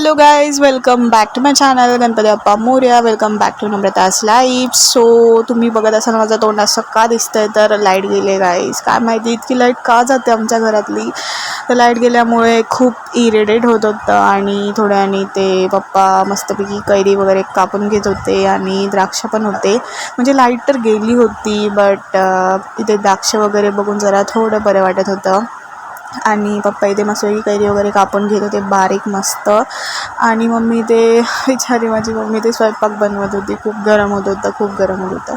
Hello guys, welcome back to my channel Ganpati Bappa Morya. Welcome back to Namrata's life. So तुम्ही बघत असाल माझं तोंड असं का दिसतंय, तर लाईट गेले गाईज. काय माहिती इतकी लाईट का जाते आमच्या घरातली. तर लाईट गेल्यामुळे खूप इरिटेट होत होतं आणि थोड्याने ते पप्पा मस्तपैकी कैरी वगैरे कापून घेत होते आणि द्राक्ष पण होते. म्हणजे लाईट तर गेली होती, बट इथे द्राक्ष वगैरे बघून जरा थोडं बरं वाटत होतं. आणि पप्पा इथे मस्तपैकी कैरी वगैरे कापून घेत होते बारीक मस्त. आणि मम्मी ते माझी मम्मी ते स्वयंपाक बनवत होती. खूप गरम होत होतं.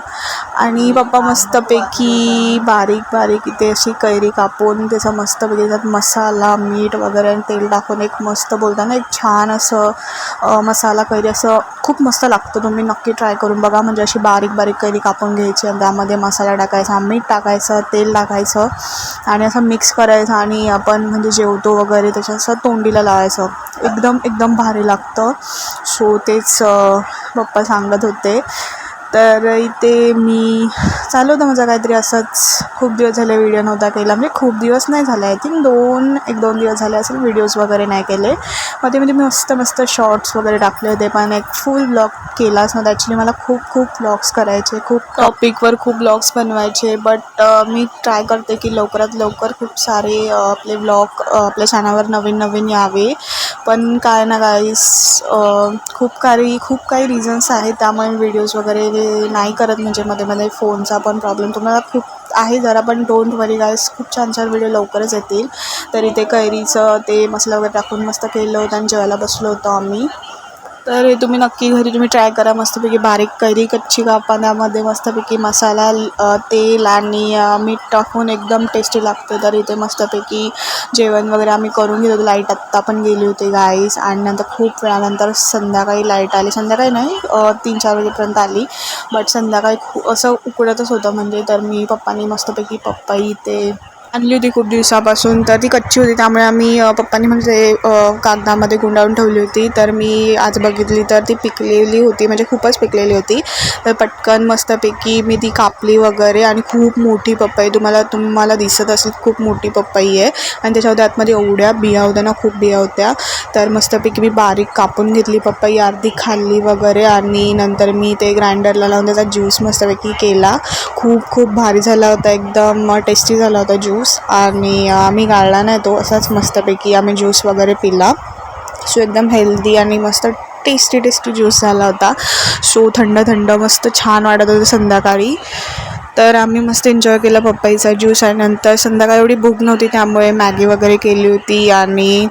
आणि पप्पा मस्तपैकी बारीक बारीक इथे अशी कैरी कापून त्याचा मस्तपैकी त्यात मसाला मीठ वगैरे आणि तेल टाकून एक मस्त बोलताना एक छान असं मसाला कैरी असं खूप मस्त लागतं. तुम्ही नक्की ट्राय करून बघा. म्हणजे अशी बारीक बारीक कैरी कापून घ्यायची आणि त्यामध्ये मसाला टाकायचा, मीठ टाकायचं, तेल टाकायचं आणि असं मिक्स करायचं आणि आपण म्हणजे जेवतो वगैरे त्याच्या असं तोंडीला लावायचं. एकदम भारी लागतं. सो तेच पप्पा सांगत होते. तर इथे मी चालू होतं माझा काहीतरी असंच. खूप दिवस झाले व्हिडिओ नव्हता केला. म्हणजे खूप दिवस नाही झाले, आय थिंक एक दोन दिवस झाले असेल व्हिडिओज वगैरे नाही केले. मध्ये मी मस्त शॉर्ट्स वगैरे टाकले होते, पण एक फुल ब्लॉग केलाच नव्हता. ॲक्च्युली मला खूप ब्लॉग्स करायचे, खूप टॉपिकवर खूप ब्लॉग्स बनवायचे. बट मी ट्राय करते की लवकरात लवकर खूप सारे आपले ब्लॉग आपल्या चॅनलवर नवीन यावे. पण काय ना गाईस, खूप काही रिझन्स आहेत त्यामुळे व्हिडिओज वगैरे नाही करत. म्हणजे मध्ये फोनचा पण प्रॉब्लेम तुम्हाला खूप आहे जरा, पण डोंट वरी गाईस, खूप छान व्हिडिओ लवकरच येतील. तरी ते कैरीचं ते मसाला वगैरे टाकून मस्त केलं होतं आणि जेवायला बसलो होतो आम्ही. तर हे तुम्ही नक्की घरी तुम्ही ट्राय करा. मस्तपैकी बारीक कैरी कच्ची कापा, त्यामध्ये मस्तपैकी मसाला तेल आणि मीठ टाकून एकदम टेस्टी लागते. तर इथे मस्तपैकी जेवण वगैरे आम्ही करून घेत होतो. लाईट आत्ता पण गेली होती गाईस. आणि नंतर खूप वेळानंतर संध्याकाळी लाईट आली. संध्याकाळी नाही, 3-4 वाजेपर्यंत आली. बट संध्याकाळी खूप असं उकडतच होतं. म्हणजे तर मी पप्पांनी मस्तपैकी पपई ते आणली होती खूप दिवसापासून. तर ती कच्ची होती, त्यामुळे आम्ही पप्पांनी म्हणजे कागदामध्ये गुंडाळून ठेवली होती. तर मी आज बघितली तर ती पिकलेली होती, म्हणजे खूपच पिकलेली होती. तर पटकन मस्तपैकी मी ती कापली वगैरे. आणि खूप मोठी पपई तुम्हाला दिसत असेल, खूप मोठी पपई आहे. आणि त्याच्यामध्ये आतमध्ये एवढ्या बिया होत्या ना, खूप बिया होत्या. तर मस्तपैकी मी बारीक कापून घेतली पपई, अर्धी खाल्ली वगैरे. आणि नंतर मी ते ग्राइंडरला लावून त्याचा ज्यूस मस्तपैकी केला. खूप भारी झाला होता, एकदम टेस्टी झाला होता ज्यूस. आणि आम्ही गाळला नाही तो, असाच मस्तपैकी आम्ही ज्यूस वगैरे पिला. सो एकदम हेल्दी आणि मस्त टेस्टी ज्यूस झाला होता. सो थंड मस्त छान वाटत होतं संध्याकाळी. तर आम्ही मस्त एन्जॉय केला पपईचा ज्यूस. आणि नंतर संध्याकाळी एवढी भूक नव्हती, त्यामुळे मॅगी वगैरे केली होती. आणि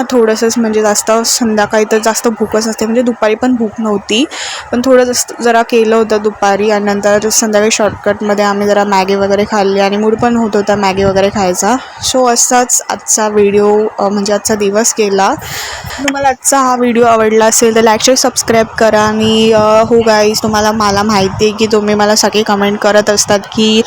थोडंसंच म्हणजे जास्त संध्याकाळी तर जास्त भूकच असते. म्हणजे दुपारी पण भूक नव्हती, पण थोडं जरा केलं होतं दुपारी. आणि नंतर संध्याकाळी शॉर्टकटमध्ये आम्ही जरा मॅगी वगैरे खाल्ली आणि मूड पण होत होता मॅगी वगैरे खायचा. सो असाच आजचा व्हिडिओ म्हणजे आजचा दिवस गेला. तुम्हाला आजचा हा व्हिडिओ आवडला असेल तर लाईक शेअर सबस्क्राईब करा. आणि हो गाईज, मला माहिती आहे की तुम्ही मला सगळे कमेंट करत असतात की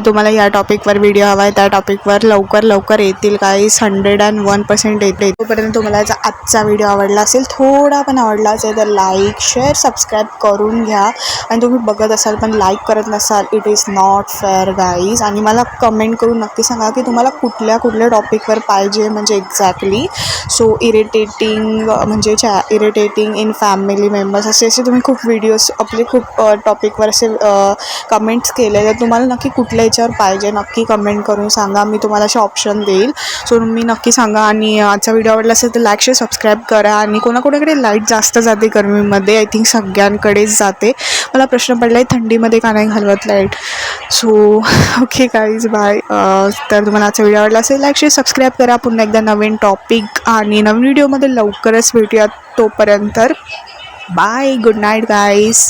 तुम्हाला या टॉपिकवर व्हिडिओ हवा आहे, त्या टॉपिकवर लवकर येतील गाईज. 101% येते. तोपर्यंत तुम्हाला आजचा व्हिडिओ आवडला असेल, थोडा पण आवडला असेल, तर लाईक शेअर सबस्क्राईब करून घ्या. आणि तुम्ही बघत असाल पण लाईक करत नसाल, it is not fair guys. आणि मला कमेंट करून नक्की सांगा की तुम्हाला कुठल्या टॉपिकवर पाहिजे, म्हणजे exactly. So irritating in family members असे तुम्ही खूप व्हिडिओज आपले खूप टॉपिकवर असे कमेंट्स केले. तर तुम्हाला नक्की कुठल्या याच्यावर पाहिजे नक्की कमेंट करून सांगा, मी तुम्हाला असे ऑप्शन देईल. सो तुम्ही नक्की सांगा. आणि आजचा व्हिडिओ आवडला असेल तर लाईक शेअर सबस्क्राईब करा. आणि कोणाकडे लाईट जास्त जाते गरमीमध्ये, आय थिंक सगळ्यांकडेच जाते. मला प्रश्न पडला आहे थंडीमध्ये का नाही घालवत light. So okay guys, bye. तर तुम्हाला आजचा व्हिडिओ आवडला असेल लाईक शेअर सबस्क्राईब करा. पुन्हा एकदा नवीन टॉपिक आणि नवीन व्हिडिओमध्ये लवकरच भेटूयात. तोपर्यंत बाय, गुड नाईट गाईज.